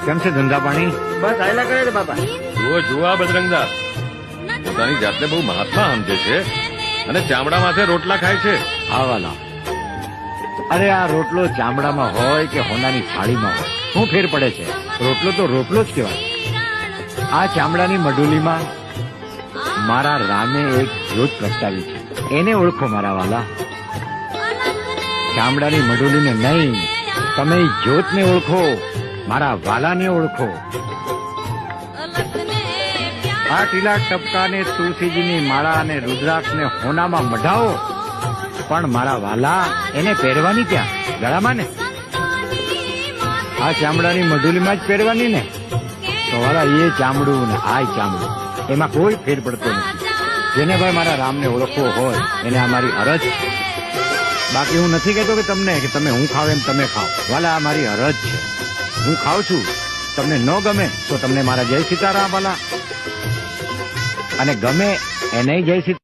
કેમ છે ધંધા પાણી? બસ આયલા કરે છે બાપા. જુઓ જુઓ આ બજરંગદાસ પોતાની જાતને બહુ મહાત્મા સમજે છે અને ચામડા માથે રોટલા ખાય છે. આવાલા, અરે આ રોટલો ચામડામાં હોય કે હોનાની થાળીમાં હોય, શું ફેર પડે છે? રોટલો તો રોટલો જ કહેવાય. આ ચામડાની મઢુલીમાં મારા રામે એક જ્યોત પ્રગટાવી છે, એને ઓળખો મારા વાલા. ચામડાની મઢુલીને નહીં, તમે જ્યોતને ઓળખો, મારા વાલાને ઓળખો. આ ટીલા ટપકાને તુલસીજીની માળા અને રુદ્રાક્ષને હોનામાં મઢાવો, પણ મારા વાલા એને પહેરવાની ક્યાં? ગળામાં ને. આ ચામડાની મઢુલીમાં જ પહેરવાની ને. તો વાલા એ ચામડું ને આ ચામડું એમાં કોઈ ફેર પડતો નથી. જેને ભાઈ મારા રામને ઓળખવો હોય એને આ મારી અરજ છે. બાકી હું નથી કહેતો કે તમને કે તમે હું ખાવ એમ તમે ખાઓ. વાલા આ મારી અરજ છે. હું ખાઉં છું, તમને ન ગમે તો તમને મારા જય સીતારામ વાલા, અને ગમે એને જય સીતારામ.